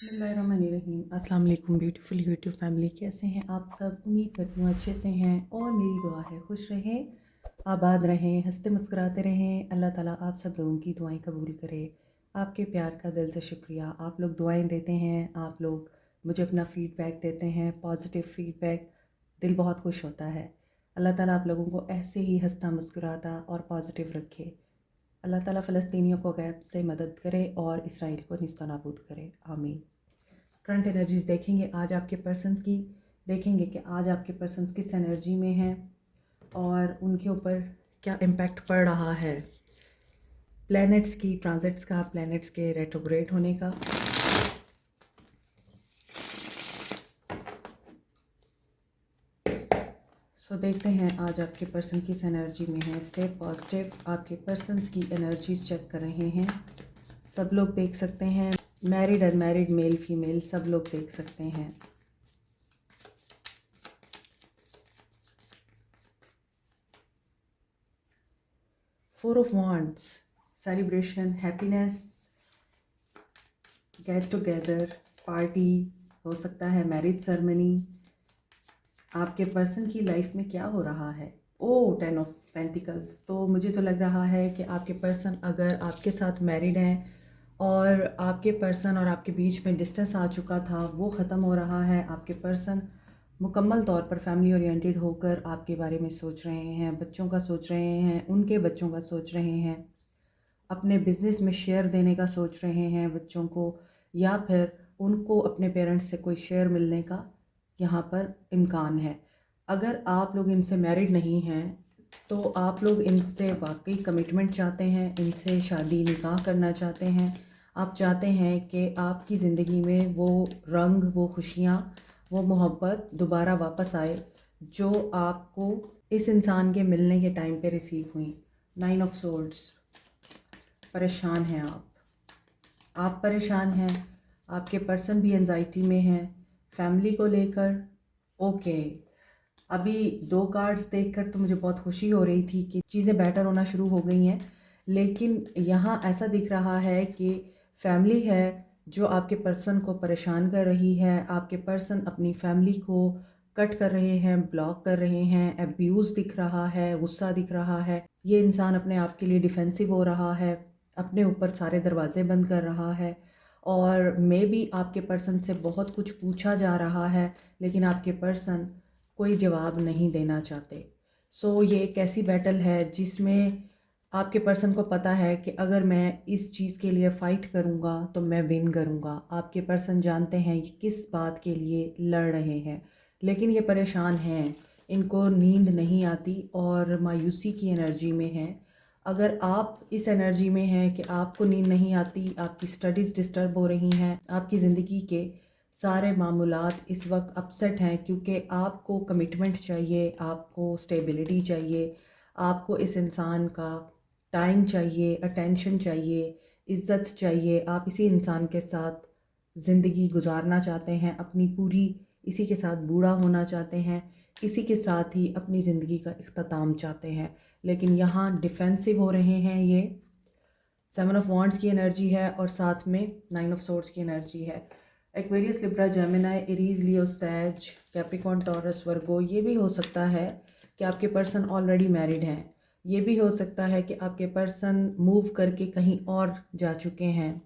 बिस्मिल्लाहिर्रहमानिर्रहीम। अस्सलाम वालेकुम ब्यूटीफुल यूट्यूब फैमिली, कैसे हैं आप सब? उम्मीद करती हूँ अच्छे से हैं और मेरी दुआ है खुश रहें, आबाद रहें, हंसते मुस्कुराते रहें। अल्लाह ताला आप सब लोगों की दुआएं कबूल करे। आपके प्यार का दिल से शुक्रिया। आप लोग दुआएं देते हैं, आप लोग मुझे अपना फ़ीडबैक देते हैं, पॉजिटिव फ़ीडबैक, दिल बहुत खुश होता है। अल्लाह ताला आप लोगों को ऐसे ही हंसता मुस्कुराता और पॉजिटिव रखे। अल्लाह ताला फ़लस्तीनियों को गैब से मदद करे और इसराइल को निस्तानाबूद करे, आमीन। करंट एनर्जीज़ देखेंगे आज आपके पर्सन्स की, देखेंगे कि आज आपके पर्सन्स किस एनर्जी में हैं और उनके ऊपर क्या इम्पैक्ट पड़ रहा है प्लैनेट्स की ट्रांजिट्स का, प्लैनेट्स के रेट्रोग्रेड होने का। सो देखते हैं आज आपके पर्सन किस एनर्जी में है। Stay positive. आपके पर्सन्स की एनर्जीज चेक कर रहे हैं। सब लोग देख सकते हैं, मैरिड अनमैरिड, मेल फीमेल, सब लोग देख सकते हैं। Four of wands, celebration, happiness, get together, party, हो सकता है मैरिज सेरेमनी। आपके पर्सन की लाइफ में क्या हो रहा है? ओ 10 ऑफ पेंटिकल्स। तो मुझे तो लग रहा है कि आपके पर्सन अगर आपके साथ मैरिड हैं और आपके पर्सन और आपके बीच में डिस्टेंस आ चुका था, वो ख़त्म हो रहा है। आपके पर्सन मुकम्मल तौर पर फैमिली ओरिएंटेड होकर आपके बारे में सोच रहे हैं, बच्चों का सोच रहे हैं, उनके बच्चों का सोच रहे हैं, अपने बिज़नेस में शेयर देने का सोच रहे हैं बच्चों को, या फिर उनको अपने पेरेंट्स से कोई शेयर मिलने का यहाँ पर इम्कान है। अगर आप लोग इनसे मैरिड नहीं हैं तो आप लोग इनसे वाकई कमिटमेंट चाहते हैं, इनसे शादी निकाह करना चाहते हैं। आप चाहते हैं कि आपकी ज़िंदगी में वो रंग, वो खुशियाँ, वो मोहब्बत दोबारा वापस आए जो आपको इस इंसान के मिलने के टाइम पे रिसीव हुई। 9 ऑफ सोर्ड्स। परेशान हैं आप परेशान हैं, आपके पर्सन भी एंजाइटी में हैं फैमिली को लेकर। ओके, अभी 2 कार्ड्स देखकर तो मुझे बहुत खुशी हो रही थी कि चीज़ें बेटर होना शुरू हो गई हैं, लेकिन यहाँ ऐसा दिख रहा है कि फैमिली है जो आपके पर्सन को परेशान कर रही है। आपके पर्सन अपनी फैमिली को कट कर रहे हैं, ब्लॉक कर रहे हैं, अब्यूज़ दिख रहा है, गुस्सा दिख रहा है। ये इंसान अपने आप के लिए डिफेंसिव हो रहा है, अपने ऊपर सारे दरवाजे बंद कर रहा है और मे बी आपके पर्सन से बहुत कुछ पूछा जा रहा है लेकिन आपके पर्सन कोई जवाब नहीं देना चाहते। सो ये एक ऐसी बैटल है जिसमें आपके पर्सन को पता है कि अगर मैं इस चीज़ के लिए फ़ाइट करूँगा तो मैं विन करूँगा। आपके पर्सन जानते हैं कि किस बात के लिए लड़ रहे हैं, लेकिन ये परेशान हैं, इनको नींद नहीं आती और मायूसी की एनर्जी में हैं। अगर आप इस एनर्जी में हैं कि आपको नींद नहीं आती, आपकी स्टडीज़ डिस्टर्ब हो रही हैं, आपकी ज़िंदगी के सारे मामूलात इस वक्त अपसेट हैं क्योंकि आपको कमिटमेंट चाहिए, आपको स्टेबिलिटी चाहिए, आपको इस इंसान का टाइम चाहिए, अटेंशन चाहिए, इज़्ज़त चाहिए। आप इसी इंसान के साथ ज़िंदगी गुजारना चाहते हैं, अपनी पूरी इसी के साथ बूढ़ा होना चाहते हैं, इसी के साथ ही अपनी ज़िंदगी का इख्तिताम चाहते हैं, लेकिन यहाँ डिफेंसिव हो रहे हैं। ये 7 ऑफ वॉन्ड्स की एनर्जी है और साथ में 9 ऑफ सोर्ड्स की एनर्जी है। एक्वेरियस, लिब्रा, जेमिनी, एरीज, लियो, सैज, कैप्रिकॉर्न, टॉरस, वर्गो। ये भी हो सकता है कि आपके पर्सन ऑलरेडी मैरिड हैं। ये भी हो सकता है कि आपके पर्सन मूव करके कहीं और जा चुके हैं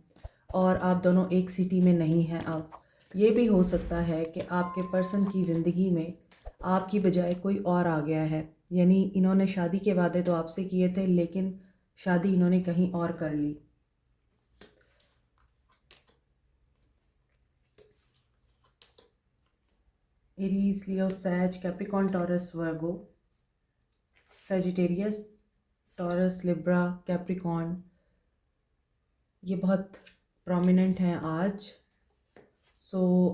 और आप दोनों एक सिटी में नहीं हैं अब। ये भी हो सकता है कि आपके पर्सन की ज़िंदगी में आपकी बजाय कोई और आ गया है, यानी इन्होंने शादी के वादे तो आपसे किए थे लेकिन शादी इन्होंने कहीं और कर ली। एरीज, लियो, सैज, कैप्रिकॉर्न, टॉरस, वर्गो, सजिटेरियस, टॉरस, लिब्रा, कैप्रिकॉर्न, ये बहुत प्रोमिनेंट हैं आज।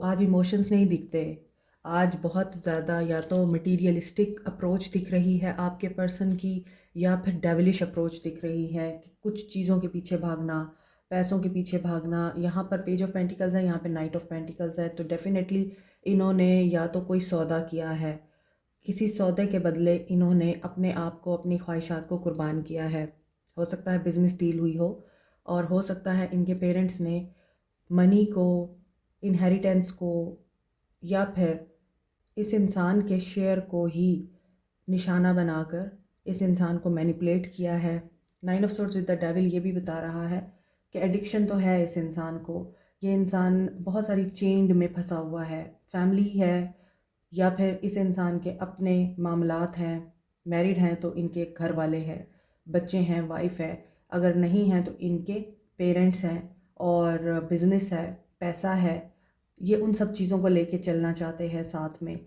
आज इमोशंस नहीं दिखते, आज बहुत ज़्यादा या तो मटीरियलिस्टिक अप्रोच दिख रही है आपके पर्सन की, या फिर डेविलिश अप्रोच दिख रही है कि कुछ चीज़ों के पीछे भागना, पैसों के पीछे भागना। यहाँ पर पेज ऑफ पेंटिकल्स है, यहाँ पे नाइट ऑफ पेंटिकल्स है, तो डेफिनेटली इन्होंने या तो कोई सौदा किया है, किसी सौदे के बदले इन्होंने अपने आप को, अपनी ख्वाहिशात को कुर्बान किया है। हो सकता है बिज़नेस डील हुई हो और हो सकता है इनके पेरेंट्स ने मनी को इनहेरिटेंस को या फिर इस इंसान के शेयर को ही निशाना बनाकर इस इंसान को मैनिपुलेट किया है। 9 of swords with the devil ये भी बता रहा है कि एडिक्शन तो है इस इंसान को। ये इंसान बहुत सारी चेंड में फंसा हुआ है, फैमिली है या फिर इस इंसान के अपने मामलात हैं, मैरिड हैं तो इनके घर वाले हैं, बच्चे हैं, वाइफ है, अगर नहीं हैं तो इनके पेरेंट्स हैं, और बिजनेस है, पैसा है, ये उन सब चीज़ों को लेके चलना चाहते हैं साथ में।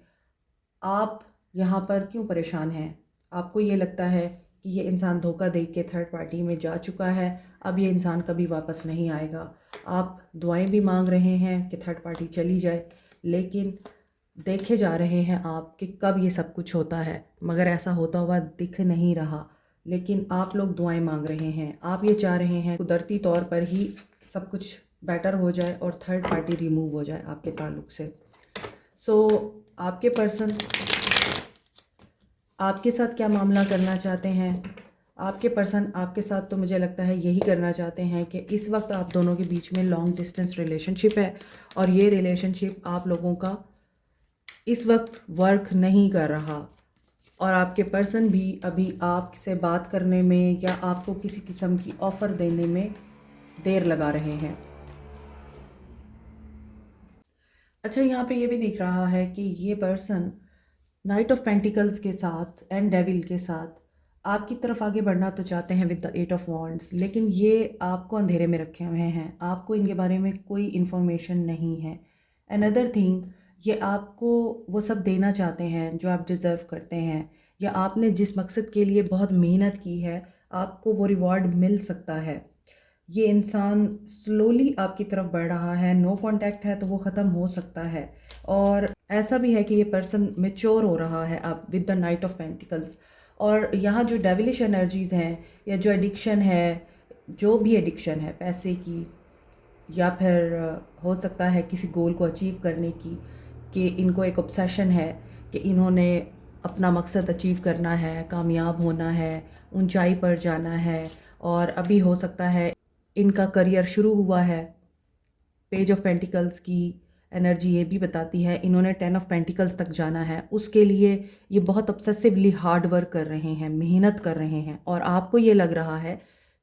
आप यहाँ पर क्यों परेशान हैं? आपको ये लगता है कि ये इंसान धोखा दे के थर्ड पार्टी में जा चुका है, अब ये इंसान कभी वापस नहीं आएगा। आप दुआएं भी मांग रहे हैं कि थर्ड पार्टी चली जाए, लेकिन देखे जा रहे हैं आप कि कब ये सब कुछ होता है, मगर ऐसा होता हुआ दिख नहीं रहा। लेकिन आप लोग दुआएं मांग रहे हैं, आप ये चाह रहे हैं कुदरती तौर पर ही सब कुछ बेटर हो जाए और थर्ड पार्टी रिमूव हो जाए आपके ताल्लुक से। सो आपके पर्सन आपके साथ क्या मामला करना चाहते हैं? आपके पर्सन आपके साथ तो मुझे लगता है यही करना चाहते हैं कि इस वक्त आप दोनों के बीच में लॉन्ग डिस्टेंस रिलेशनशिप है, और ये रिलेशनशिप आप लोगों का इस वक्त वर्क नहीं कर रहा, और आपके पर्सन भी अभी आपसे बात करने में या आपको किसी किस्म की ऑफ़र देने में देर लगा रहे हैं। अच्छा, यहाँ पे ये भी दिख रहा है कि ये पर्सन नाइट ऑफ पेंटिकल्स के साथ एंड डेविल के साथ आपकी तरफ आगे बढ़ना तो चाहते हैं विद द 8 ऑफ वॉन्ड्स, लेकिन ये आपको अंधेरे में रखे हुए हैं, आपको इनके बारे में कोई इन्फॉर्मेशन नहीं है। अनदर थिंग, ये आपको वो सब देना चाहते हैं जो आप डिज़र्व करते हैं, या आपने जिस मकसद के लिए बहुत मेहनत की है आपको वो रिवॉर्ड मिल सकता है। ये इंसान स्लोली आपकी तरफ बढ़ रहा है, नो कांटेक्ट है तो वो ख़त्म हो सकता है, और ऐसा भी है कि ये पर्सन मेच्योर हो रहा है आप with the night of pentacles. और यहाँ जो डेविलिश एनर्जीज़ हैं या जो एडिक्शन है, जो भी एडिक्शन है पैसे की या फिर हो सकता है किसी गोल को अचीव करने की, कि इनको एक ऑब्सेशन है कि इन्होंने अपना मकसद अचीव करना है, कामयाब होना है, ऊंचाई पर जाना है, और अभी हो सकता है इनका करियर शुरू हुआ है। पेज ऑफ पेंटिकल्स की एनर्जी ये भी बताती है इन्होंने 10 ऑफ पेंटिकल्स तक जाना है, उसके लिए ये बहुत ऑब्सेसिवली हार्ड वर्क कर रहे हैं, मेहनत कर रहे हैं, और आपको ये लग रहा है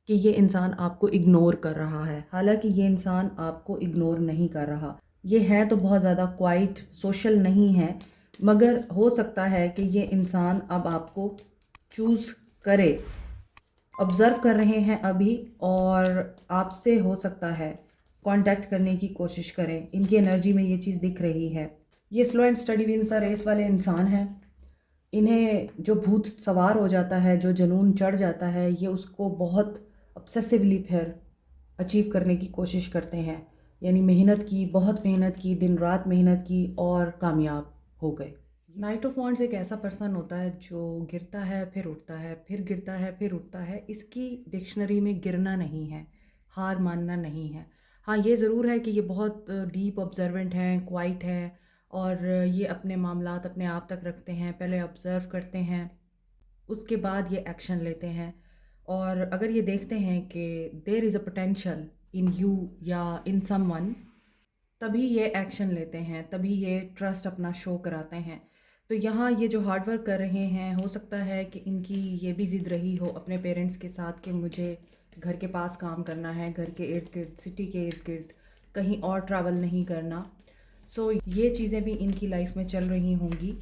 कि ये इंसान आपको इग्नोर कर रहा है। हालांकि ये इंसान आपको इग्नोर नहीं कर रहा, ये है तो बहुत ज़्यादा क्वाइट सोशल नहीं है, मगर हो सकता है कि ये इंसान अब आपको चूज़ करे। ऑब्ज़र्व कर रहे हैं अभी, और आपसे हो सकता है कांटेक्ट करने की कोशिश करें। इनकी एनर्जी में ये चीज़ दिख रही है। ये slow and steady wins the race वाले इंसान हैं। इन्हें जो भूत सवार हो जाता है, जो जुनून चढ़ जाता है, ये उसको बहुत ऑब्सेसिवली फिर अचीव करने की कोशिश करते हैं। यानी मेहनत की, बहुत मेहनत की, दिन रात मेहनत की और कामयाब हो गए। नाइट ऑफ वॉन्ड्स एक ऐसा पर्सन होता है जो गिरता है फिर उठता है, फिर गिरता है फिर उठता है। इसकी डिक्शनरी में गिरना नहीं है, हार मानना नहीं है। हाँ, ये ज़रूर है कि ये बहुत डीप ऑब्जर्वेंट हैं, क्वाइट है, और ये अपने मामलात अपने आप तक रखते हैं, पहले ऑब्ज़र्व करते हैं, उसके बाद ये एक्शन लेते हैं। और अगर ये देखते हैं कि there is a potential in you या इन समवन, तभी ये एक्शन लेते हैं, तभी ये ट्रस्ट अपना शो कराते हैं। तो यहाँ ये जो हार्ड वर्क कर रहे हैं, हो सकता है कि इनकी ये भी ज़िद रही हो अपने पेरेंट्स के साथ कि मुझे घर के पास काम करना है, घर के इर्द गिर्द, सिटी के इर्द गिर्द, कहीं और ट्रैवल नहीं करना। सो ये चीज़ें भी इनकी लाइफ में चल रही होंगी।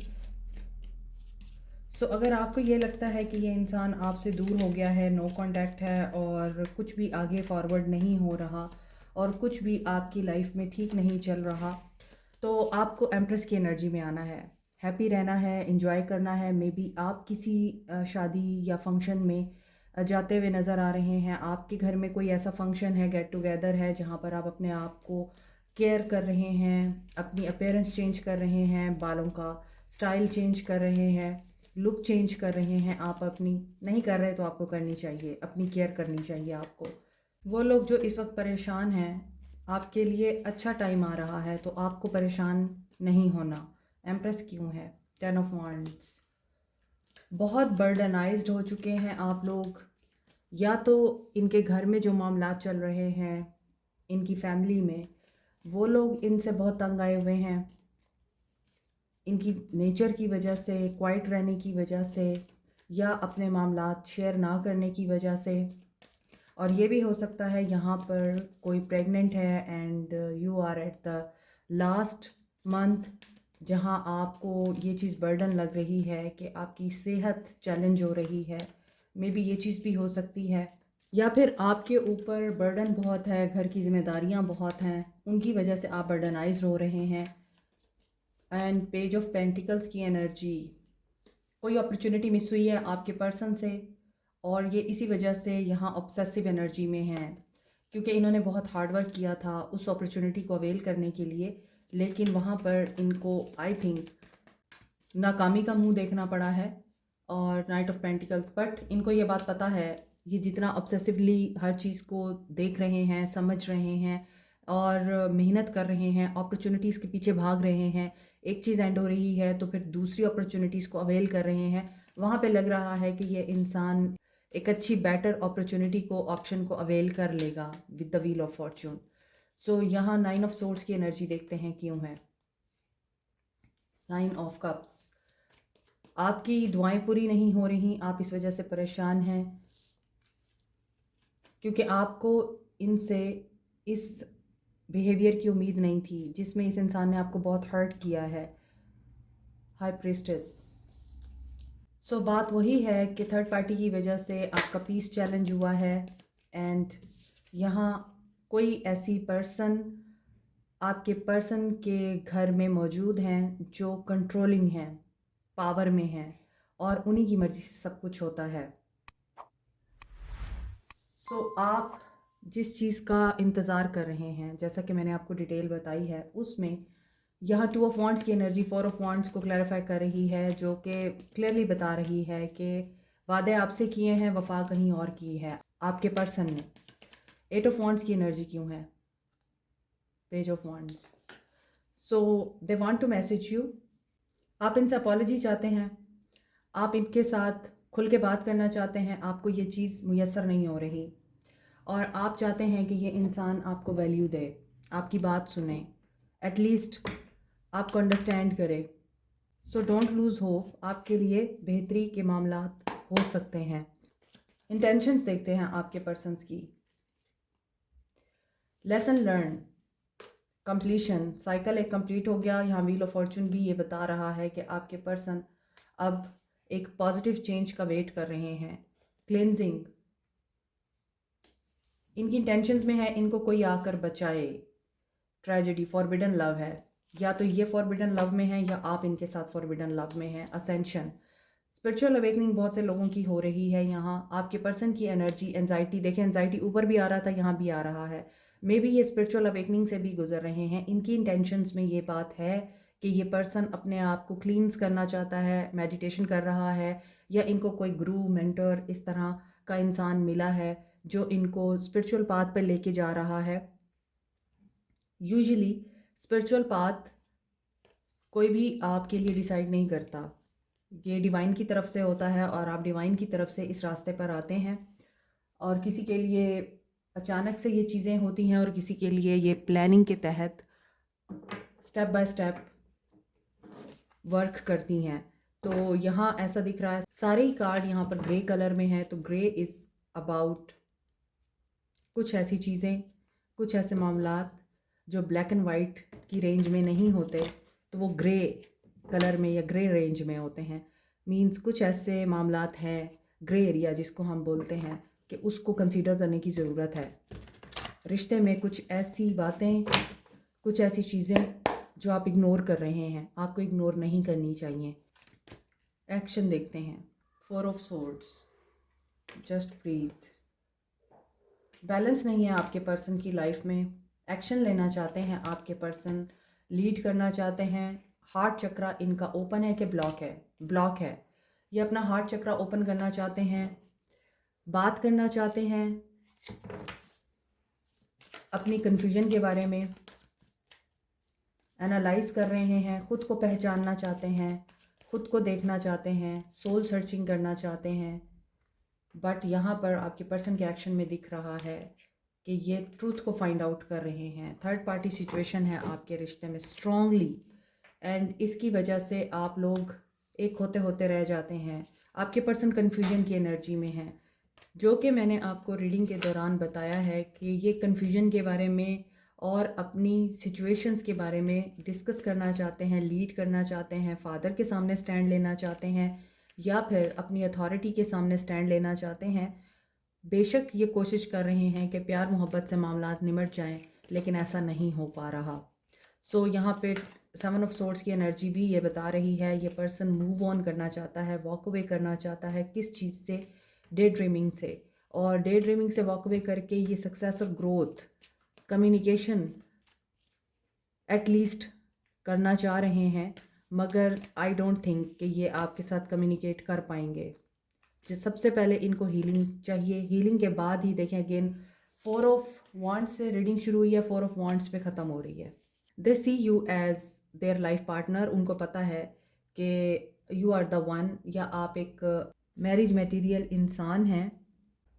सो अगर आपको ये लगता है कि ये इंसान आपसे दूर हो गया है, नो कांटेक्ट है, और कुछ भी आगे फॉरवर्ड नहीं हो रहा, और कुछ भी आपकी लाइफ में ठीक नहीं चल रहा, तो आपको एम्प्रेस की एनर्जी में आना है, हैप्पी रहना है, एंजॉय करना है। मे बी आप किसी शादी या फंक्शन में जाते हुए नज़र आ रहे हैं, आपके घर में कोई ऐसा फंक्शन है, गेट टुगेदर है, जहाँ पर आप अपने आप को केयर कर रहे हैं, अपनी अपीयरेंस चेंज कर रहे हैं, बालों का स्टाइल चेंज कर रहे हैं, लुक चेंज कर रहे हैं। आप अपनी नहीं कर रहे तो आपको करनी चाहिए, अपनी केयर करनी चाहिए आपको। वो लोग जो इस वक्त परेशान हैं, आपके लिए अच्छा टाइम आ रहा है, तो आपको परेशान नहीं होना। एम्प्रेस क्यों है? 10 ऑफ वांड्स। बहुत बर्डनाइज्ड हो चुके हैं आप लोग, या तो इनके घर में जो मामला चल रहे हैं, इनकी फैमिली में, वो लोग इनसे बहुत तंग आए हुए हैं, इनकी नेचर की वजह से, क्वाइट रहने की वजह से, या अपने मामलात शेयर ना करने की वजह से। और ये भी हो सकता है यहाँ पर कोई प्रेग्नेंट है and you are at the last month, जहाँ आपको ये चीज़ बर्डन लग रही है कि आपकी सेहत चैलेंज हो रही है। मे बी ये चीज़ भी हो सकती है, या फिर आपके ऊपर बर्डन बहुत है, घर की जिम्मेदारियाँ बहुत हैं, उनकी वजह से आप बर्डनाइज हो रहे हैं। एंड पेज ऑफ पेंटिकल्स की एनर्जी, कोई अपॉर्चुनिटी मिस हुई है आपके पर्सन से, और ये इसी वजह से यहाँ ऑब्सेसिव एनर्जी में हैं, क्योंकि इन्होंने बहुत हार्ड वर्क किया था उस अपॉर्चुनिटी को अवेल करने के लिए, लेकिन वहाँ पर इनको आई थिंक नाकामी का मुंह देखना पड़ा है। और नाइट ऑफ पेंटिकल्स, बट इनको ये बात पता है, ये जितना ऑब्सेसिवली हर चीज़ को देख रहे हैं, समझ रहे हैं और मेहनत कर रहे हैं, अपॉर्चुनिटीज़ के पीछे भाग रहे हैं, एक चीज़ एंड हो रही है तो फिर दूसरी अपॉर्चुनिटीज़ को अवेल कर रहे हैं, वहाँ पे लग रहा है कि ये इंसान एक अच्छी बेटर अपॉर्चुनिटी को, ऑप्शन को अवेल कर लेगा with the wheel of fortune. So यहाँ 9 ऑफ सोर्ड्स की एनर्जी देखते हैं क्यों है। 9 ऑफ कप्स, आपकी दुआएं पूरी नहीं हो रही, आप इस वजह से परेशान हैं, क्योंकि आपको इनसे इस बिहेवियर की उम्मीद नहीं थी जिसमें इस इंसान ने आपको बहुत हर्ट किया है। हाई प्रीस्टेस, सो बात वही है कि थर्ड पार्टी की वजह से आपका पीस चैलेंज हुआ है। एंड यहाँ कोई ऐसी पर्सन आपके पर्सन के घर में मौजूद हैं जो कंट्रोलिंग हैं, पावर में हैं, और उन्हीं की मर्ज़ी से सब कुछ होता है। सो आप जिस चीज़ का इंतज़ार कर रहे हैं, जैसा कि मैंने आपको डिटेल बताई है, उसमें यहाँ 2 ऑफ वांड्स की एनर्जी 4 ऑफ वांड्स को क्लैरिफाई कर रही है, जो कि क्लियरली बता रही है कि वादे आपसे किए हैं, वफा कहीं और की है आपके पर्सन ने। 8 ऑफ वांड्स की एनर्जी क्यों है? Page of wands, so they want to message you, आप इनसे अपॉलॉजी चाहते हैं, आप इनके साथ खुल के बात करना चाहते हैं, आपको ये चीज़ मुयसर नहीं हो रही, और आप चाहते हैं कि ये इंसान आपको वैल्यू दे, आपकी बात सुने, एटलीस्ट आपको अंडरस्टैंड करे। सो डोंट लूज़ होप, आपके लिए बेहतरी के मामलात हो सकते हैं। इंटेंशंस देखते हैं आपके पर्सन्स की। लेसन लर्न, कंप्लीशन, साइकिल एक कंप्लीट हो गया। यहाँ व्हील ऑफ फॉर्चून भी ये बता रहा है कि आपके पर्सन अब एक पॉजिटिव चेंज का वेट कर रहे हैं। क्लेंजिंग, इनकी इंटेंशंस में है इनको कोई आकर बचाए। ट्रेजेडी, फॉरबिडन लव है, या तो ये फॉरबिडन लव में है या आप इनके साथ फॉरबिडन लव में हैं। असेंशन, स्पिरिचुअल अवेकनिंग बहुत से लोगों की हो रही है। यहाँ आपके पर्सन की एनर्जी, एंजाइटी देखें, एंजाइटी ऊपर भी आ रहा था, यहाँ भी आ रहा है। मे बी ये स्पिरिचुअल अवेकनिंग से भी गुजर रहे हैं। इनकी इंटेंशंस में ये बात है कि ये पर्सन अपने आप को क्लींस करना चाहता है, मेडिटेशन कर रहा है, या इनको कोई गुरु, मेंटर, इस तरह का इंसान मिला है जो इनको स्पिरिचुअल पाथ पे लेके जा रहा है। यूजुअली स्पिरिचुअल पाथ कोई भी आपके लिए डिसाइड नहीं करता, ये डिवाइन की तरफ से होता है, और आप डिवाइन की तरफ से इस रास्ते पर आते हैं। और किसी के लिए अचानक से ये चीज़ें होती हैं, और किसी के लिए ये प्लानिंग के तहत स्टेप बाय स्टेप वर्क करती हैं। तो यहाँ ऐसा दिख रहा है, सारे ही कार्ड यहाँ पर ग्रे कलर में है, तो ग्रे इज़ अबाउट कुछ ऐसी चीज़ें, कुछ ऐसे मामलात जो ब्लैक एंड वाइट की रेंज में नहीं होते, तो वो ग्रे कलर में या ग्रे रेंज में होते हैं। मींस कुछ ऐसे मामलात हैं, ग्रे एरिया जिसको हम बोलते हैं, कि उसको कंसीडर करने की ज़रूरत है। रिश्ते में कुछ ऐसी बातें, कुछ ऐसी चीज़ें जो आप इग्नोर कर रहे हैं, आपको इग्नोर नहीं करनी चाहिए। एक्शन देखते हैं। 4 of swords, just breathe. Balance नहीं है आपके पर्सन की लाइफ में, एक्शन लेना चाहते हैं आपके पर्सन, लीड करना चाहते हैं। हार्ट चक्रा इनका ओपन है कि ब्लॉक है? ब्लॉक है। ये अपना हार्ट चक्रा ओपन करना चाहते हैं, बात करना चाहते हैं अपनी कन्फ्यूजन के बारे में, एनालाइज कर रहे हैं, ख़ुद को पहचानना चाहते हैं, ख़ुद को देखना चाहते हैं, सोल सर्चिंग करना चाहते हैं। बट यहाँ पर आपके पर्सन के एक्शन में दिख रहा है कि ये ट्रूथ को फाइंड आउट कर रहे हैं। थर्ड पार्टी सिचुएशन है आपके रिश्ते में स्ट्रांगली, एंड इसकी वजह से आप लोग एक होते होते रह जाते हैं। आपके पर्सन कन्फ्यूजन की एनर्जी में है, जो कि मैंने आपको रीडिंग के दौरान बताया है कि ये कन्फ्यूजन के बारे में और अपनी सिचुएशंस के बारे में डिस्कस करना चाहते हैं, लीड करना चाहते हैं, फादर के सामने स्टैंड लेना चाहते हैं या फिर अपनी अथॉरिटी के सामने स्टैंड लेना चाहते हैं। बेशक ये कोशिश कर रहे हैं कि प्यार मोहब्बत से मामलात निमट जाएं, लेकिन ऐसा नहीं हो पा रहा। सो यहाँ पे 7 ऑफ सोर्ड्स की एनर्जी भी ये बता रही है ये पर्सन मूव ऑन करना चाहता है, वॉक अवे करना चाहता है। किस चीज़ से? डे ड्रीमिंग से। और डे ड्रीमिंग से वॉक अवे करके ये सक्सेस और ग्रोथ, कम्युनिकेशन एटलीस्ट करना चाह रहे हैं, मगर आई डोंट थिंक कि ये आपके साथ कम्युनिकेट कर पाएंगे। सबसे पहले इनको हीलिंग चाहिए। हीलिंग के बाद ही देखें, अगेन 4 ऑफ वांड्स से रीडिंग शुरू हुई है, 4 ऑफ वांड्स पे ख़त्म हो रही है। They see you as their life partner. उनको पता है कि यू आर द वन, या आप एक मैरिज मटेरियल इंसान हैं।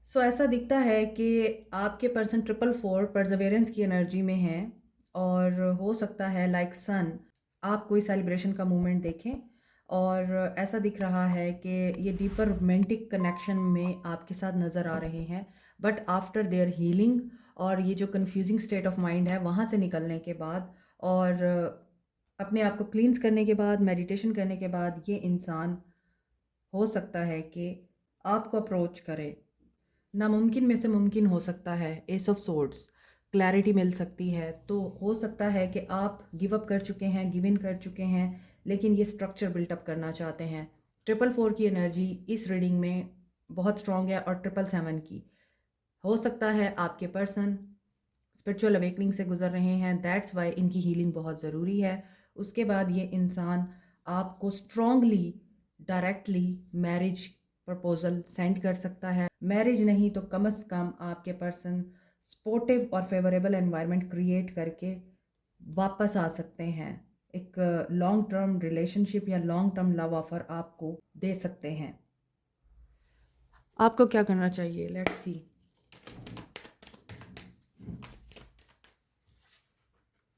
सो ऐसा दिखता है कि आपके पर्सन 444 परजवेरेंस की एनर्जी में हैं, और हो सकता है लाइक सन आप कोई सेलिब्रेशन का मोमेंट देखें, और ऐसा दिख रहा है कि ये डीपर रोमांटिक कनेक्शन में आपके साथ नज़र आ रहे हैं। बट आफ्टर देयर हीलिंग और ये जो कंफ्यूजिंग स्टेट ऑफ माइंड है वहाँ से निकलने के बाद और अपने आप को क्लींस करने के बाद, मेडिटेशन करने के बाद, ये इंसान हो सकता है कि आपको अप्रोच करे। नामुमकिन में से मुमकिन हो सकता है। एस ऑफ सोर्ड्स, क्लैरिटी मिल सकती है। तो हो सकता है कि आप गिव अप कर चुके हैं, गिव इन कर चुके हैं, लेकिन ये स्ट्रक्चर बिल्टअप करना चाहते हैं। 444 की एनर्जी इस रीडिंग में बहुत स्ट्रॉन्ग है, और 777 की। हो सकता है आपके पर्सन स्पिरिचुअल अवेकनिंग से गुजर रहे हैं, दैट्स वाई इनकी हीलिंग बहुत ज़रूरी है। उसके बाद ये इंसान आपको strongly directly marriage proposal send कर सकता है। मैरिज नहीं तो कम से कम आपके पर्सन सपोर्टिव और फेवरेबल एनवायरनमेंट क्रिएट करके वापस आ सकते हैं। एक लॉन्ग टर्म रिलेशनशिप या लॉन्ग टर्म लव ऑफर आपको दे सकते हैं। आपको क्या करना चाहिए? Let's see.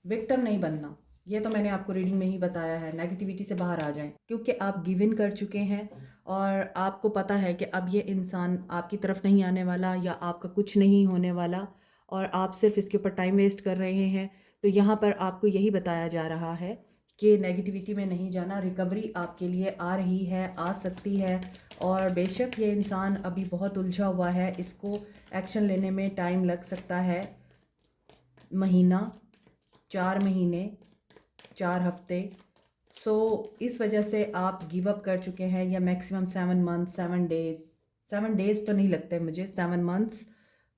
विक्टिम नहीं बनना, ये तो मैंने आपको रीडिंग में ही बताया है। नेगेटिविटी से बाहर आ जाएं, क्योंकि आप गिव इन कर चुके हैं और आपको पता है कि अब ये इंसान आपकी तरफ नहीं आने वाला या आपका कुछ नहीं होने वाला, और आप सिर्फ इसके ऊपर टाइम वेस्ट कर रहे हैं। तो यहाँ पर आपको यही बताया जा रहा है कि नेगेटिविटी में नहीं जाना, रिकवरी आपके लिए आ रही है, आ सकती है। और बेशक ये इंसान अभी बहुत उलझा हुआ है, इसको एक्शन लेने में टाइम लग सकता है, महीना, 4 महीने, 4 हफ्ते। सो इस वजह से आप गिव अप कर चुके हैं, या मैक्सिमम 7 मंथ्स, 7 डेज़, 7 डेज़ तो नहीं लगते मुझे, 7 मंथ्स,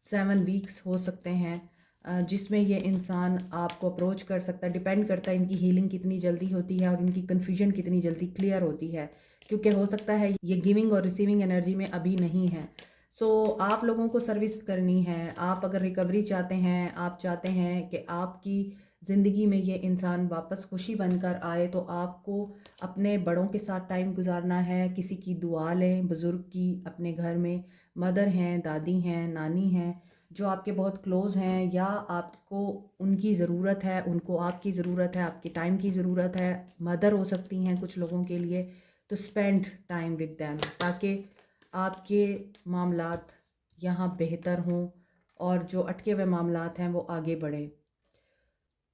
7 वीक्स हो सकते हैं, जिसमें ये इंसान आपको अप्रोच कर सकता है। डिपेंड करता है इनकी हीलिंग कितनी जल्दी होती है और इनकी कन्फ्यूजन कितनी जल्दी क्लियर होती है, क्योंकि हो सकता है ये गिविंग और रिसीविंग एनर्जी में अभी नहीं है। सो आप लोगों को सर्विस करनी है। आप अगर रिकवरी चाहते हैं, आप चाहते हैं कि आपकी ज़िंदगी में ये इंसान वापस खुशी बनकर आए, तो आपको अपने बड़ों के साथ टाइम गुजारना है। किसी की दुआ लें, बुज़ुर्ग की, अपने घर में मदर हैं, दादी हैं, नानी हैं, जो आपके बहुत क्लोज़ हैं, या आपको उनकी ज़रूरत है, उनको आपकी ज़रूरत है, आपके टाइम की ज़रूरत है, मदर हो सकती हैं कुछ लोगों के लिए। तो स्पेंड टाइम विद दैम, ताकि आपके मामलात यहाँ बेहतर हों और जो अटके हुए मामलात हैं वो आगे बढ़े।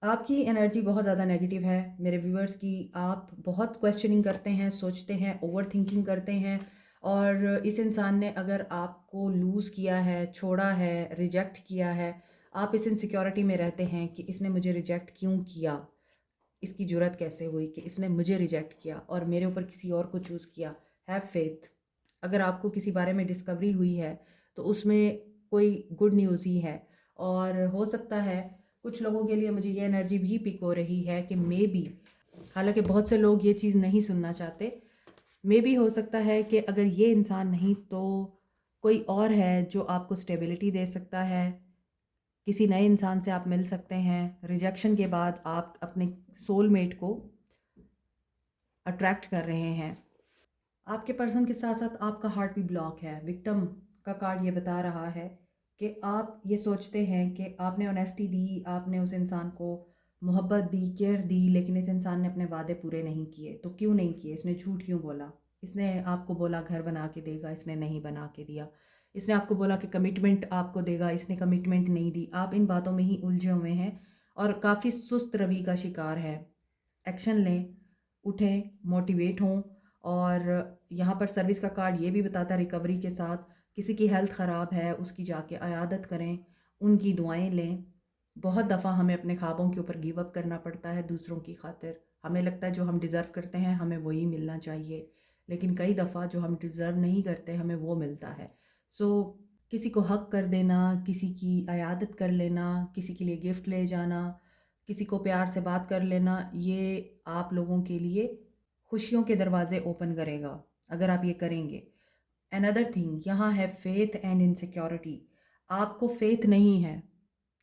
आपकी एनर्जी बहुत ज़्यादा नेगेटिव है मेरे व्यूअर्स की। आप बहुत क्वेश्चनिंग करते हैं, सोचते हैं, ओवर थिंकिंग करते हैं, और इस इंसान ने अगर आपको लूज़ किया है, छोड़ा है, रिजेक्ट किया है, आप इस इनसिक्योरिटी में रहते हैं कि इसने मुझे रिजेक्ट क्यों किया, इसकी जुर्रत कैसे हुई कि इसने मुझे रिजेक्ट किया और मेरे ऊपर किसी और को चूज़ किया। Have faith. अगर आपको किसी बारे में डिस्कवरी हुई है तो उसमें कोई गुड न्यूज़ ही है। और हो सकता है कुछ लोगों के लिए मुझे ये एनर्जी भी पिक हो रही है कि मे बी, हालांकि बहुत से लोग ये चीज़ नहीं सुनना चाहते, मे बी हो सकता है कि अगर ये इंसान नहीं तो कोई और है जो आपको स्टेबिलिटी दे सकता है। किसी नए इंसान से आप मिल सकते हैं। रिजेक्शन के बाद आप अपने सोलमेट को अट्रैक्ट कर रहे हैं। आपके पर्सन के साथ साथ आपका हार्ट भी ब्लॉक है। विक्टिम का कार्ड ये बता रहा है कि आप ये सोचते हैं कि आपने ऑनेस्टी दी, आपने उस इंसान को मोहब्बत दी, केयर दी, लेकिन इस इंसान ने अपने वादे पूरे नहीं किए। तो क्यों नहीं किए? इसने झूठ क्यों बोला? इसने आपको बोला घर बना के देगा, इसने नहीं बना के दिया। इसने आपको बोला कि कमिटमेंट आपको देगा, इसने कमिटमेंट नहीं दी। आप इन बातों में ही उलझे हुए हैं और काफ़ी सुस्त रवि का शिकार है। एक्शन लें, उठें, मोटिवेट हों। और यहाँ पर सर्विस का कार्ड ये भी बताता है रिकवरी के साथ, किसी की हेल्थ ख़राब है उसकी जाके अयादत करें, उनकी दुआएं लें। बहुत दफ़ा हमें अपने ख्वाबों के ऊपर गिव अप करना पड़ता है दूसरों की खातिर। हमें लगता है जो हम डिज़र्व करते हैं हमें वही मिलना चाहिए, लेकिन कई दफ़ा जो हम डिज़र्व नहीं करते हमें वो मिलता है। सो किसी को हक कर देना, किसी की अयादत कर लेना, किसी के लिए गिफ्ट ले जाना, किसी को प्यार से बात कर लेना, ये आप लोगों के लिए खुशियों के दरवाजे ओपन करेगा अगर आप ये करेंगे। अनदर थिंग यहाँ है फेथ एंड इनसिक्योरिटी। आपको फेथ नहीं है,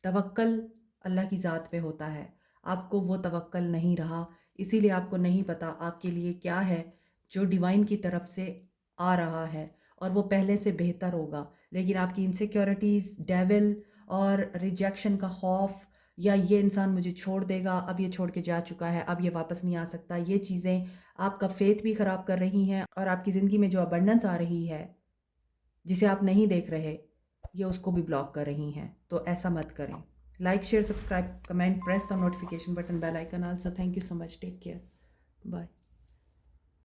तवक्कल अल्लाह की ज़ात पे होता है। आपको वो तवक्कल नहीं रहा, इसीलिए आपको नहीं पता आपके लिए क्या है जो डिवाइन की तरफ से आ रहा है, और वो पहले से बेहतर होगा। लेकिन आपकी इनसिक्योरिटीज़, डेविल और रिजेक्शन का खौफ, या ये इंसान मुझे छोड़ देगा, अब ये छोड़ के जा चुका है, अब ये वापस नहीं आ सकता, ये चीज़ें आपका फेथ भी ख़राब कर रही हैं और आपकी ज़िंदगी में जो अबंडेंस आ रही है जिसे आप नहीं देख रहे, ये उसको भी ब्लॉक कर रही हैं। तो ऐसा मत करें। Like, share, subscribe, comment, press the notification button, bell icon also. Thank you so much, take care, bye.